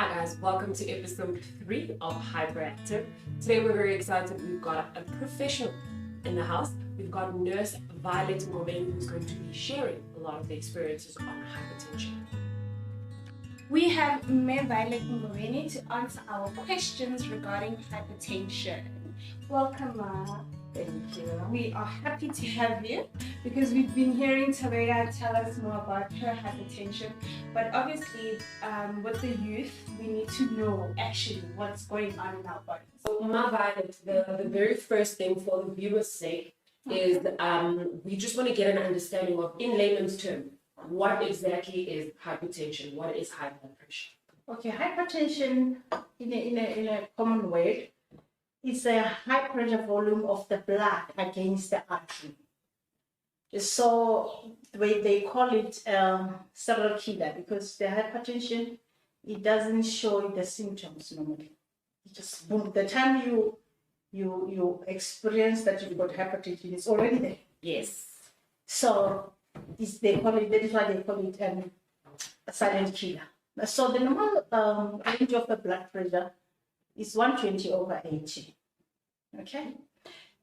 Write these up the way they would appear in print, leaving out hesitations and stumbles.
Hi guys, welcome to episode 3 of Hyperactive. Today we're very excited. We've got a professional in the house. We've got Nurse Violet Ngobeni, who's going to be sharing a lot of the experiences on hypertension. We have Nurse Violet Ngobeni to answer our questions regarding hypertension. Welcome, Ma. Thank you. We are happy to have you because we've been hearing Tavera tell us more about her hypertension, but obviously with the youth, we need to know actually what's going on in our bodies. So, Ma Violet, the very first thing for the viewer's sake is we just want to get an understanding of, in layman's term, what exactly is hypertension? What is high blood pressure? Okay, hypertension in a common word is a high pressure volume of the blood against the artery. So they call it serial killer because the hypertension, it doesn't show the symptoms normally. It just boom, the time you experience that you've got hypertension, it's already there. Yes. So that is why they call it a silent killer. So the normal range of the blood pressure is 120/80. Okay,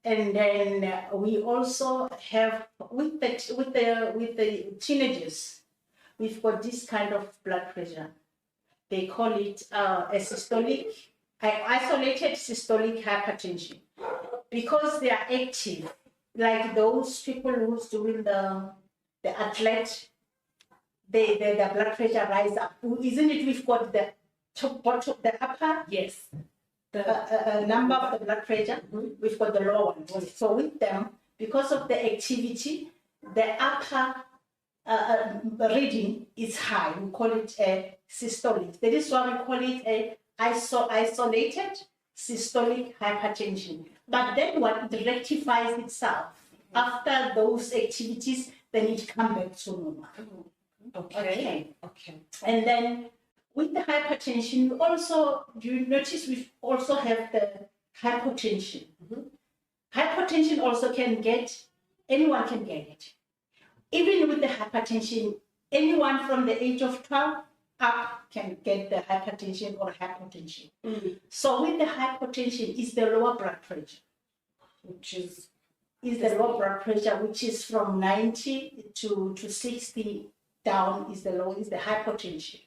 and then we also have with the teenagers, we've got this kind of blood pressure. They call it a isolated systolic hypertension because they are active, like those people who's doing the athlete. The blood pressure rise up. Isn't it? We've got the top, bottom, the upper. Yes. The number of the blood pressure. We've got the lower one. So with them, because of the activity, the upper reading is high. We call it a systolic. That is why we call it a isolated systolic hypertension. But then what it rectifies itself after those activities, then it comes back to normal. Okay. And then with the hypertension, you notice we also have the hypotension. Hypertension also anyone can get it. Even with the hypertension, anyone from the age of 12 up can get the hypertension or hypotension. So with the hypotension is the lower blood pressure, which is the lower blood pressure, which is from 90 to 60 down is the hypotension.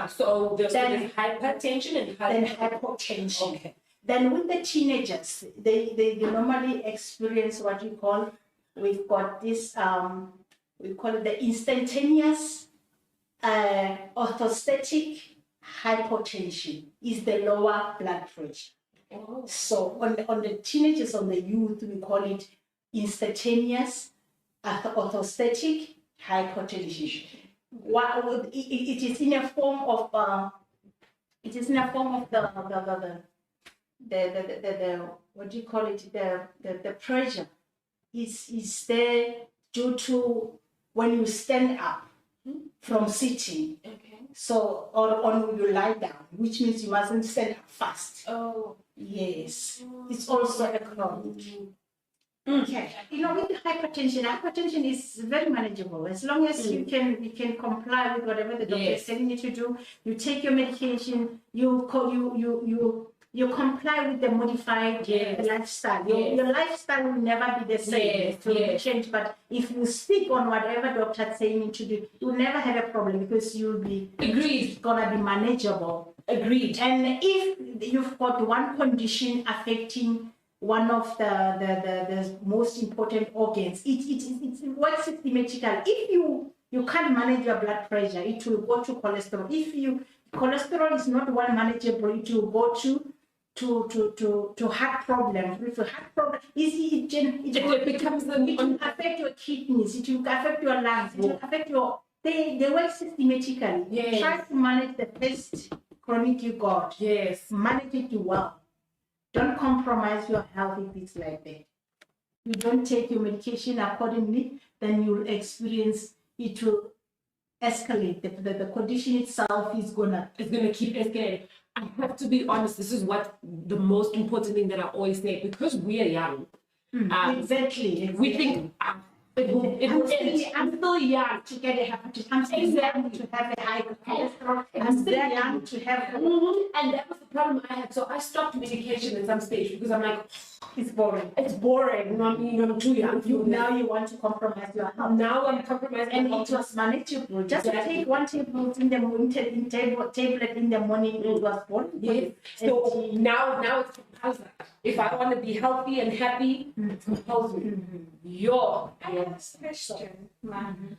So there's hypertension and hypotension. Okay. Then with the teenagers, they normally experience what we've got this, we call it the instantaneous orthostatic hypotension is the lower blood pressure. Oh. So on the teenagers, on the youth, we call it instantaneous orthostatic hypotension. It is in a form of the what do you call it, the pressure is there due to when you stand up from sitting. Okay. So or when you lie down, which means you mustn't stand up fast. Oh. Yes. It's also a chronic. Okay, with the hypertension is very manageable as long as you can comply with whatever the doctor is telling you to do. You take your medication. You comply with the modified lifestyle. Your lifestyle will never be the same. It will be changed. But if you stick on whatever doctor is saying to do, you will never have a problem because you'll be agreed. It's gonna be manageable. Agreed. And if you've got one condition affecting one of the most important organs, it works systematically. If you can't manage your blood pressure, it will go to cholesterol. If cholesterol is not well manageable, it will go to heart problems. If a heart problem it will affect your kidneys, it will affect your lungs, it will affect they work systematically. Yes. Try to manage the first chronic you got. Yes. Manage it well. Don't compromise your health if it's like that. You don't take your medication accordingly, then you'll experience it will escalate. The condition itself is gonna keep escalating. I have to be honest, this is what the most important thing that I always say, because we are young. Exactly. We think I'm still young to get a hepatitis. I'm still young to have a high cholesterol. I'm still young to have. And that was the problem I had. So I stopped medication at some stage because I'm like, it's boring. It's boring. I'm too young. Now you want to compromise your health. Now I'm compromising. And it was manageable. Just to take 1 tablespoon in the morning, tablet in the morning, it was born. Yes. So now it's compulsory. If I want to be healthy and happy, it's compulsory. I have a question, ma'am.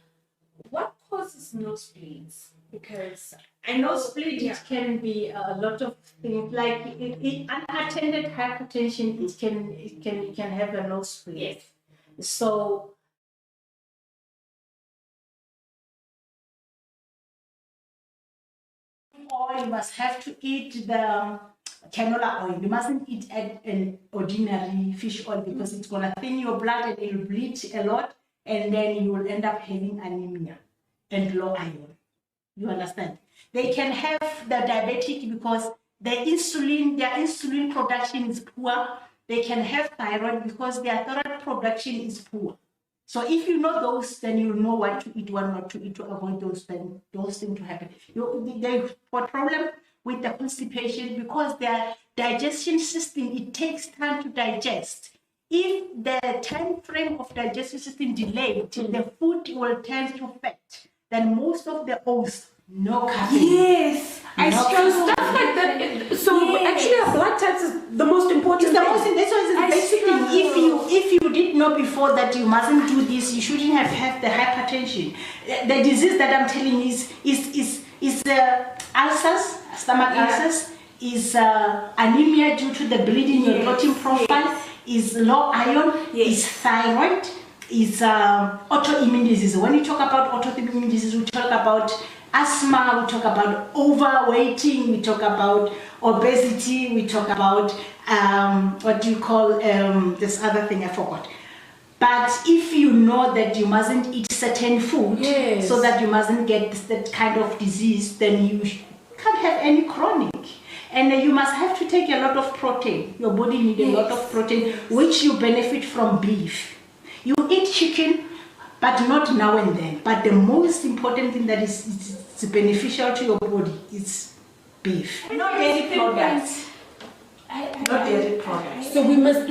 What causes nosebleeds? Because I know split, it can be a lot of things. Like unattended hypertension, it can have a nosebleed. Yes. So oil, you must have to eat the canola oil. You mustn't eat an ordinary fish oil because it's gonna thin your blood and it'll bleed a lot, and then you will end up having anemia and low iron. You understand? They can have the diabetic because their insulin production is poor. They can have thyroid because their thyroid production is poor. So if you know those, then you know what to eat, what not to eat to avoid those things to happen. They got problem with the constipation because their digestion system, it takes time to digest. If the time frame of digestive system delayed, the food will turn to fat. Then most of the oats, no caffeine. yes, I struggle Stuff like that. So actually, our blood types is the most important. It's the most. This one is basically if you did know before that you mustn't do this, you shouldn't have had the hypertension. The disease that I'm telling you is ulcers, stomach ulcers, is anemia due to the bleeding in your protein profile, is low iron, is thyroid, is autoimmune disease. When you talk about autoimmune disease, we talk about asthma, we talk about overweighting, we talk about obesity, we talk about what do you call this other thing I forgot. But if you know that you mustn't eat certain food so that you mustn't get that kind of disease, then you can't have any chronic. And you must have to take a lot of protein. Your body needs a lot of protein, which you benefit from beef. You eat chicken, but not now and then. But the most important thing that is beneficial to your body is beef. Not dairy products. Not dairy products. So we must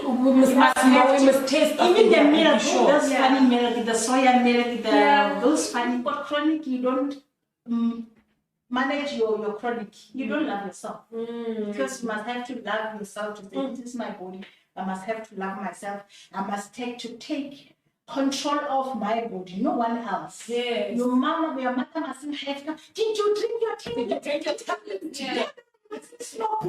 taste. Even the milk, those funny milk, the soya milk, those funny. But chronic, you don't manage your chronic. You don't love yourself. Because you must have to love yourself to say, this is my body. I must have to love myself. I must take control of my body, no one else. Yes. Your mother mustn't have to. Did you drink your tea? Did you drink your tablet? Yeah. Smoke.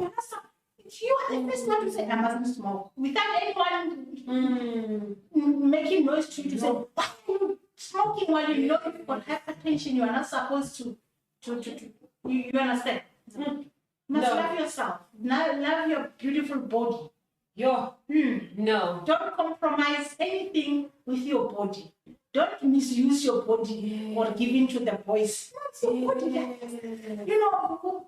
You are the first one to say, I mustn't smoke. Without anyone making noise to you to say, why are you smoking while you know you've got hypertension? You are not supposed to. You understand? You must love yourself. Love your beautiful body. No. Don't compromise anything with your body. Don't misuse your body or give in to the boys. That's your body. You know,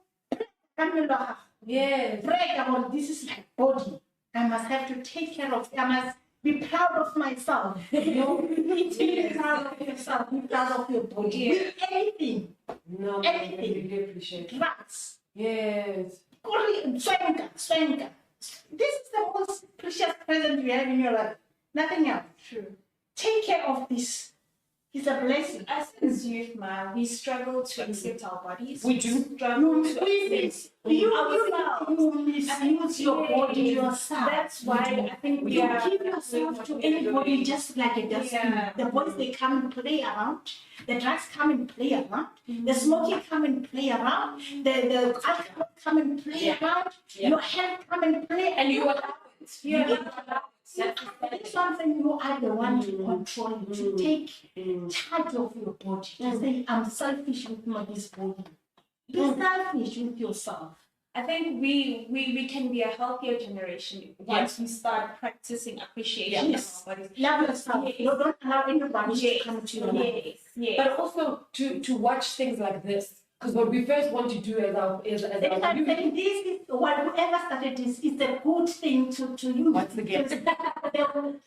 brag about this is my body. I must have to take care of it. I must be proud of myself. You know, be proud of yourself. Be proud of your body. With anything. No, anything. I really appreciate it. Drugs. Yes. Swanker. This is the most precious present you have in your life. Nothing else. True. Take care of this. It's a blessing. As youth, man, we struggle to accept our bodies. We do. Struggle to accept you misuse your body yourself. That's why I think we you give yourself to anybody just like a dustbin. The boys, they come and play around. The drugs come and play around. The smoking come and play around. The alcohol come and play around. Your health come and play. And you allow it. You allow it. This one thing, you are the one to control it, to take charge of your body. To say, I'm selfish with this body. Be selfish with yourself. I think we can be a healthier generation once we start practicing appreciation of our bodies. Love yourself. Don't allow anybody to come to your life. Yes. But also to watch things like this. Because what we first want to do as our This is what whoever started this is a good thing to use. What's the gift?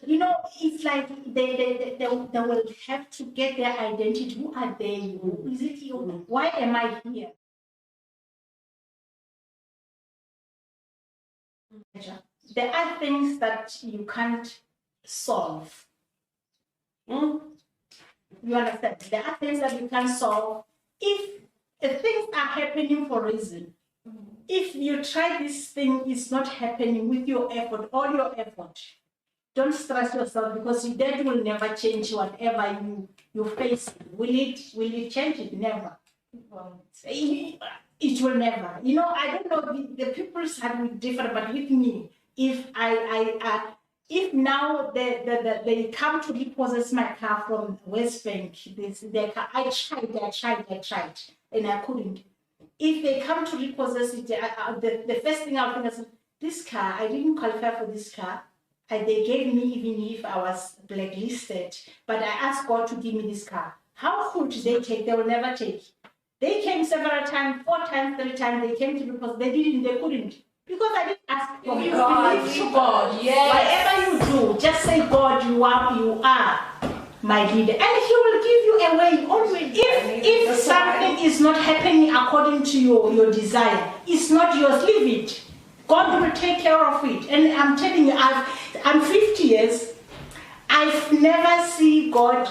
You know, it's like they will have to get their identity. Who are they? Who is it you? Why am I here? There are things that you can't solve. You understand? There are things that you can't solve. If things are happening for a reason, if you try this thing, it's not happening with your effort, all your effort. Don't stress yourself because that will never change whatever you face. Will it change it? Never. It will never. You know, I don't know, the people's heart will differ, but with me, if if now they come to repossess my car from West Bank, their car, I tried, and I couldn't. If they come to repossess it, the first thing I'll think is, this car, I didn't qualify for this car. They gave me even if I was blacklisted, but I asked God to give me this car. How could they take? They will never take. They came several times, 4 times, 3 times, they came to repossess. They couldn't. Because I didn't ask for it. Believe to God. Yes. Whatever you do, just say, God, you are my leader. And He will give you a way. Always. If something is not happening according to your desire, it's not yours, leave it. God will take care of it. And I'm telling you, I'm 50 years. I've never seen God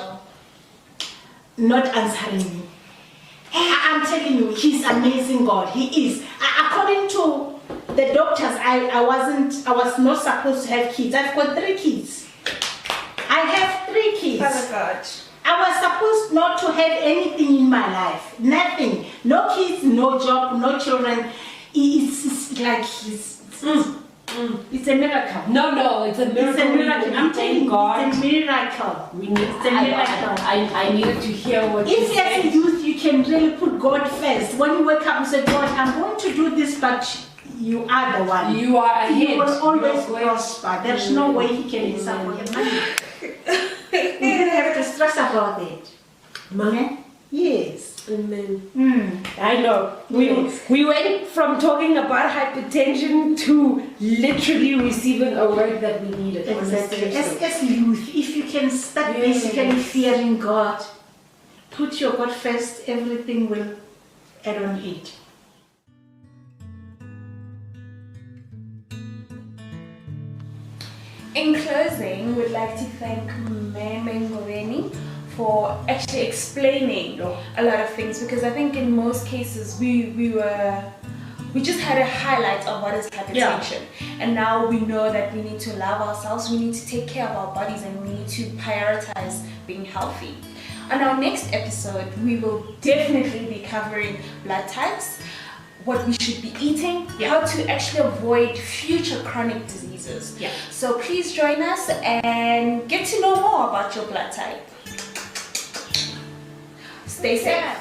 not answering me. I'm telling you, He's amazing God. He is. According to the doctors, I was not supposed to have kids. I've got 3 kids. I have 3 kids. Father God. I was supposed not to have anything in my life. Nothing. No kids, no job, no children. It's like it's a miracle. No, it's a miracle. It's a miracle. I'm telling you, God. it's a miracle. It's a miracle. I needed to hear what you If said. as a youth you can really put God first, when you wake up and say, God, I'm going to do this, but you are the one. You are ahead. You will always prosper. There's no way He can disappoint your money. You don't have to stress about it. Amen? Yes. Amen. I know. We went from talking about hypertension to literally receiving a word that we needed. Exactly. As youth, if you can start basically fearing God, put your God first, everything will add on it. In closing, we'd like to thank Nurse Ngobeni for actually explaining a lot of things, because I think in most cases we just had a highlight of what is hypertension, and now we know that we need to love ourselves, we need to take care of our bodies, and we need to prioritize being healthy. On our next episode, we will definitely be covering blood types, what we should be eating, how to actually avoid future chronic diseases. So please join us and get to know more about your blood type. Stay safe.